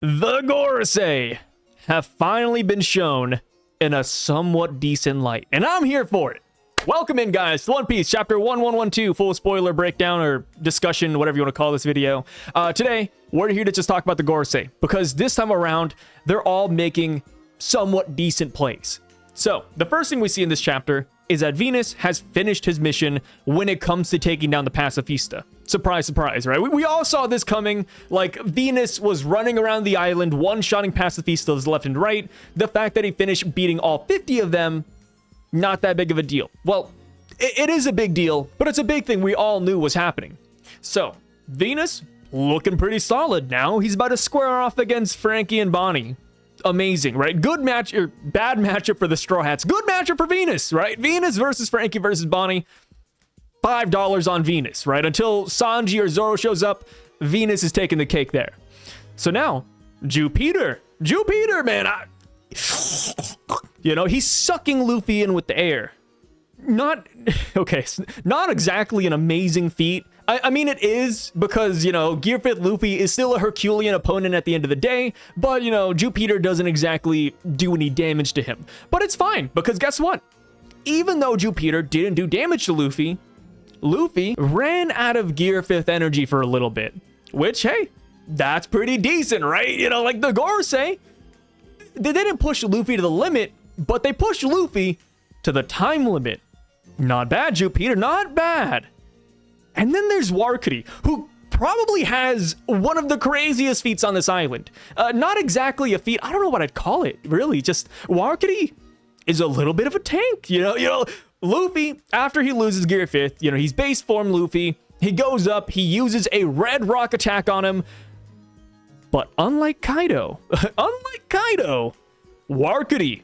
The gorosei have finally been shown in a somewhat decent light, and I'm here for it. Welcome in, guys, to One Piece chapter 1112, full spoiler breakdown or discussion, whatever you want to call this video. Today we're here to just talk about the gorosei, because this time around they're all making somewhat decent plays. So the first thing we see in this chapter is that Venus has finished his mission when it comes to taking down the pacifista. Surprise, surprise, right? We all saw this coming. Like, Venus was running around the island, one-shotting pacifistas left and right. The fact that he finished beating all 50 of them, not that big of a deal. Well, it is a big deal, but it's a big thing we all knew was happening. So, Venus, looking pretty solid now. He's about to square off against Frankie and Bonnie. Amazing, right? Good match, or bad matchup for the Straw Hats. Good matchup for Venus, right? Venus versus Frankie versus Bonnie. $5 on Venus, right? Until Sanji or Zoro shows up, Venus is taking the cake there. So now, Jupeter, man, you know, he's sucking Luffy in with the air. Not exactly an amazing feat. I mean, it is, because, you know, Gear 5th Luffy is still a Herculean opponent at the end of the day, but, you know, Jupeter doesn't exactly do any damage to him. But it's fine, because guess what? Even though Jupeter didn't do damage to Luffy, Luffy ran out of Gear 5th energy for a little bit, which, hey, that's pretty decent, right? You know, like the gorosei, they didn't push Luffy to the limit, but they pushed Luffy to the time limit. Not bad, Jupeter, not bad. And then there's Warcury, who probably has one of the craziest feats on this island. Not exactly a feat, I don't know what I'd call it, really. Just Warcury is a little bit of a tank, you know. Luffy, after he loses Gear 5th, you know, he's base form Luffy. He goes up, he uses a red rock attack on him. But unlike Kaido, Warcury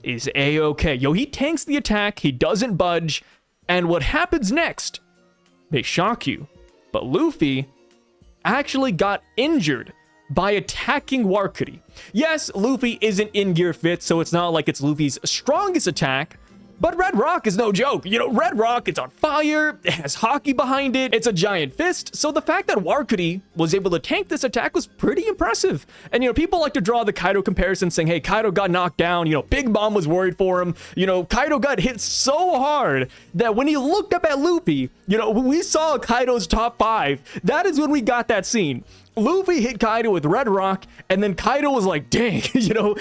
is a-okay. Yo, he tanks the attack, he doesn't budge, and what happens next may shock you. But Luffy actually got injured by attacking Warcury. Yes, Luffy isn't in Gear 5th, so it's not like it's Luffy's strongest attack, but Red Rock is no joke. You know, Red Rock, it's on fire, it has hockey behind it, it's a giant fist, so the fact that Warcury was able to tank this attack was pretty impressive. And, you know, people like to draw the Kaido comparison, saying, hey, Kaido got knocked down, you know, Big Mom was worried for him, you know, Kaido got hit so hard that when he looked up at Luffy, you know, when we saw Kaido's top 5, that is when we got that scene. Luffy hit Kaido with Red Rock, and then Kaido was like, dang, you know,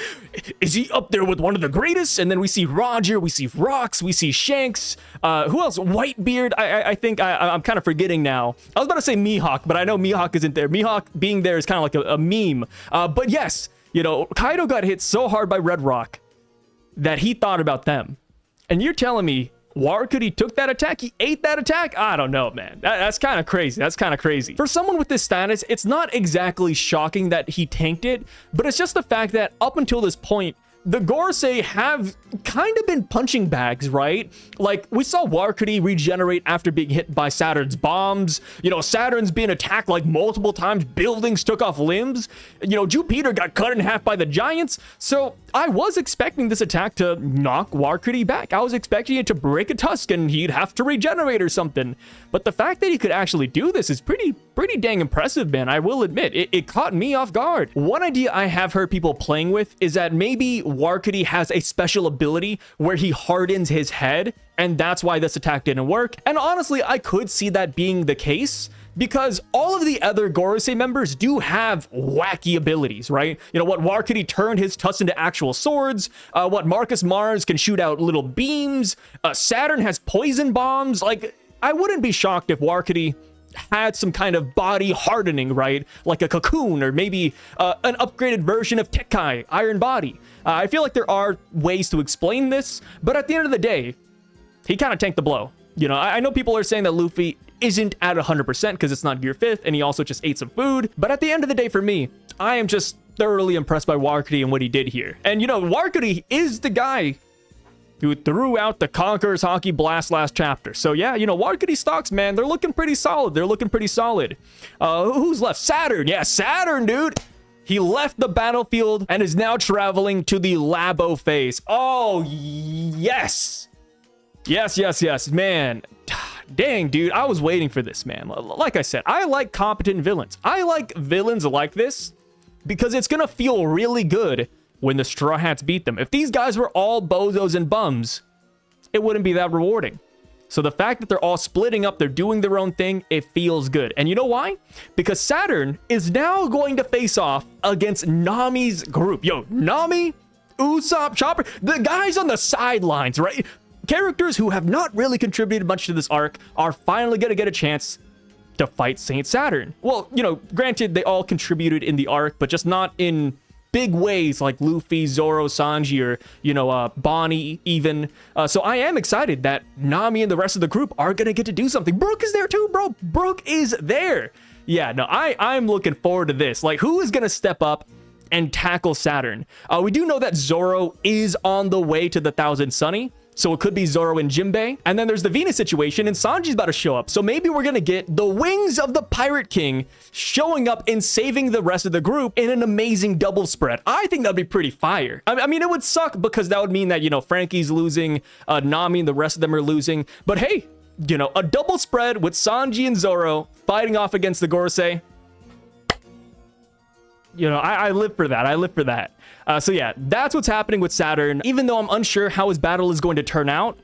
is he up there with one of the greatest? And then we see Roger, we see Rocks, we see Shanks, who else? Whitebeard, I think I'm kind of forgetting now. I was about to say Mihawk, but I know Mihawk isn't there. Mihawk being there is kind of like a meme. But yes, you know, Kaido got hit so hard by Red Rock that he thought about them. And you're telling me Warcury took that attack? He ate that attack? I don't know, man. That's kind of crazy. That's kind of crazy. For someone with this status, it's not exactly shocking that he tanked it, but it's just the fact that up until this point, the gorosei have kind of been punching bags, right? Like, we saw Warcury regenerate after being hit by Saturn's bombs. You know, Saturn's being attacked like multiple times. Buildings took off limbs. You know, Jupeter got cut in half by the giants. So I was expecting this attack to knock Warcury back. I was expecting it to break a tusk and he'd have to regenerate or something. But the fact that he could actually do this is pretty dang impressive, man. I will admit, it caught me off guard. One idea I have heard people playing with is that maybe Warcury has a special ability where he hardens his head, and that's why this attack didn't work. And honestly, I could see that being the case, because all of the other gorosei members do have wacky abilities, right? You know, what Warcury turned his tusks into actual swords, what Marcus Mars can shoot out little beams, Saturn has poison bombs. Like, I wouldn't be shocked if Warcury had some kind of body hardening, right? Like a cocoon, or maybe an upgraded version of Tekkai, Iron Body. I feel like there are ways to explain this, but at the end of the day, he kind of tanked the blow. You know, I know people are saying that Luffy isn't at 100% because it's not Gear 5th, and he also just ate some food. But at the end of the day, for me, I am just thoroughly impressed by Warcury and what he did here. And, you know, Warcury is the guy who threw out the Conqueror's Hockey Blast last chapter. So yeah, you know, Warcury stocks, man, they're looking pretty solid. Who's left? Saturn. Yeah, Saturn, dude. He left the battlefield and is now traveling to the Labo phase. Oh, yes. Yes, man. Dang, dude, I was waiting for this, man. Like I said, I like competent villains. I like villains like this because it's gonna feel really good when the Straw Hats beat them. If these guys were all bozos and bums, it wouldn't be that rewarding. So the fact that they're all splitting up, they're doing their own thing, it feels good. And you know why? Because Saturn is now going to face off against Nami's group. Yo, Nami, Usopp, Chopper, the guys on the sidelines, right? Characters who have not really contributed much to this arc are finally going to get a chance to fight Saint Saturn. Well, you know, granted, they all contributed in the arc, but just not in big ways like Luffy, Zoro, Sanji, or, you know, Bonnie even. So I am excited that Nami and the rest of the group are going to get to do something. Brook is there too, bro. Brook is there. Yeah, no, I'm looking forward to this. Like, who is going to step up and tackle Saturn? We do know that Zoro is on the way to the Thousand Sunny. So it could be Zoro and Jinbei. And then there's the Venus situation, and Sanji's about to show up. So maybe we're going to get the wings of the Pirate King showing up and saving the rest of the group in an amazing double spread. I think that'd be pretty fire. I mean, it would suck because that would mean that, you know, Frankie's losing, Nami and the rest of them are losing. But hey, you know, a double spread with Sanji and Zoro fighting off against the Gorosei. You know, I live for that. I live for that. So yeah, that's what's happening with Saturn. Even though I'm unsure how his battle is going to turn out,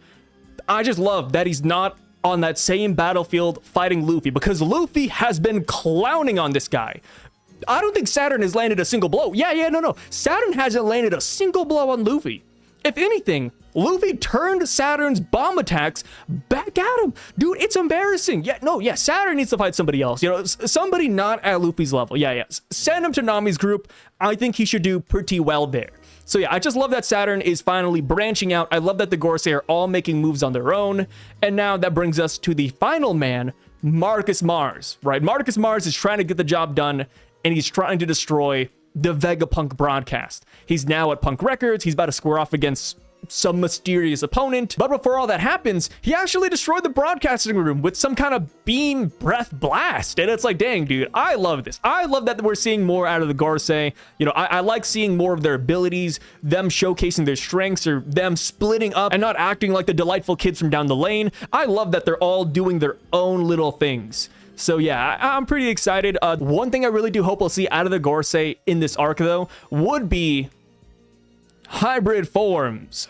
I just love that he's not on that same battlefield fighting Luffy, because Luffy has been clowning on this guy. I don't think Saturn has landed a single blow. No. Saturn hasn't landed a single blow on Luffy. If anything, Luffy turned Saturn's bomb attacks back at him. Dude, it's embarrassing. Yeah, Saturn needs to fight somebody else. You know, somebody not at Luffy's level. Yeah. Send him to Nami's group. I think he should do pretty well there. So yeah, I just love that Saturn is finally branching out. I love that the Gorosei are all making moves on their own. And now that brings us to the final man, Marcus Mars, right? Marcus Mars is trying to get the job done, and he's trying to destroy the Vegapunk broadcast. He's now at Punk Records. He's about to square off against some mysterious opponent. But before all that happens, he actually destroyed the broadcasting room with some kind of beam breath blast. And it's like, dang, dude, I love this. I love that we're seeing more out of the Gorosei. You know, I like seeing more of their abilities, them showcasing their strengths, or them splitting up and not acting like the delightful kids from down the lane. I love that they're all doing their own little things. So yeah, I'm pretty excited. One thing I really do hope we'll see out of the Gorosei in this arc, though, would be hybrid forms.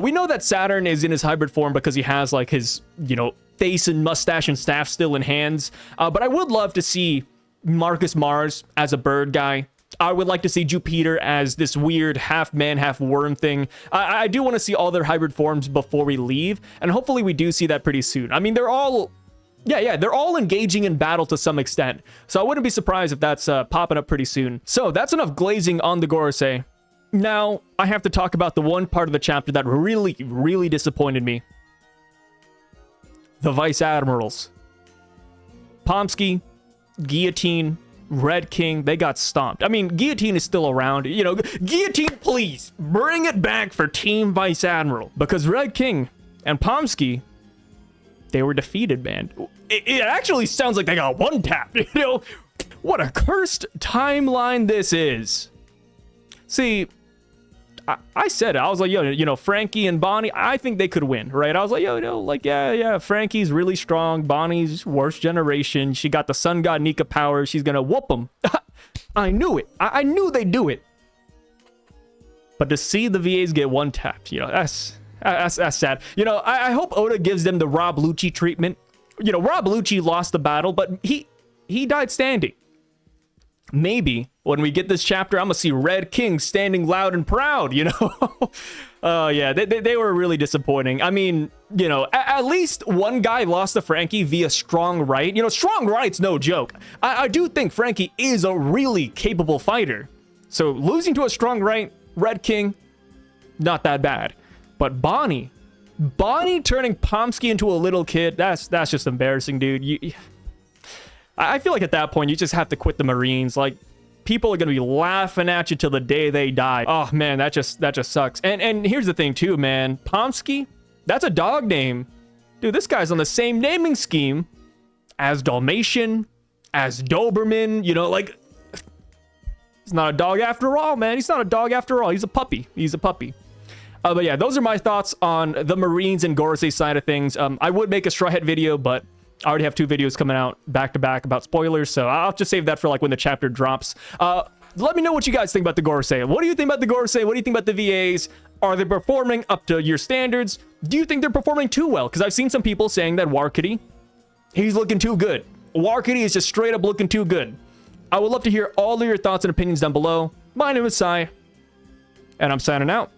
We know that Saturn is in his hybrid form because he has like his, you know, face and mustache and staff still in hands. But I would love to see Marcus Mars as a bird guy. I would like to see Jupeter as this weird half man, half worm thing. I do want to see all their hybrid forms before we leave, and hopefully we do see that pretty soon. I mean, they're all... Yeah, they're all engaging in battle to some extent. So I wouldn't be surprised if that's popping up pretty soon. So that's enough glazing on the Gorosei. Now, I have to talk about the one part of the chapter that really, really disappointed me. The Vice Admirals. Pomsky, Guillotine, Red King, they got stomped. I mean, Guillotine is still around. You know, Guillotine, please, bring it back for Team Vice Admiral. Because Red King and Pomsky, they were defeated, man. It actually sounds like they got one tap. You know, what a cursed timeline this is. See, I said it. I was like, yo, you know, Frankie and Bonnie, I think they could win, right? I was like, yo, you know, like, yeah, Frankie's really strong. Bonnie's worst generation. She got the Sun God Nika power. She's gonna whoop them. I knew it. I knew they'd do it. But to see the VAs get one tap, you know, that's sad. You know, I hope Oda gives them the Rob Lucci treatment. You know, Rob Lucci lost the battle, but he died standing. Maybe when we get this chapter, I'm gonna see Red King standing loud and proud, you know? Yeah, they were really disappointing. I mean, you know, at least one guy lost to Frankie via strong right. You know, strong right's no joke. I do think Frankie is a really capable fighter. So losing to a strong right, Red King, not that bad. But Bonnie turning Pomsky into a little kid, that's just embarrassing, dude. I feel like at that point, you just have to quit the Marines. Like, people are going to be laughing at you till the day they die. Oh, man, that just sucks. And here's the thing, too, man. Pomsky, that's a dog name. Dude, this guy's on the same naming scheme as Dalmatian, as Doberman, you know, like... He's not a dog after all, man. He's not a dog after all. He's a puppy. But yeah, those are my thoughts on the Marines and Gorosei side of things. I would make a Straw Hat video, but I already have 2 videos coming out back to back about spoilers, so I'll just save that for like when the chapter drops. let me know what you guys think about the gorosei. What do you think about the gorosei? What do you think about the VAs? Are they performing up to your standards? Do you think they're performing too well? Because I've seen some people saying that Warcury, he's looking too good. Warcury is just straight up looking too good. I would love to hear all of your thoughts and opinions down below. My name is Sai, and I'm signing out.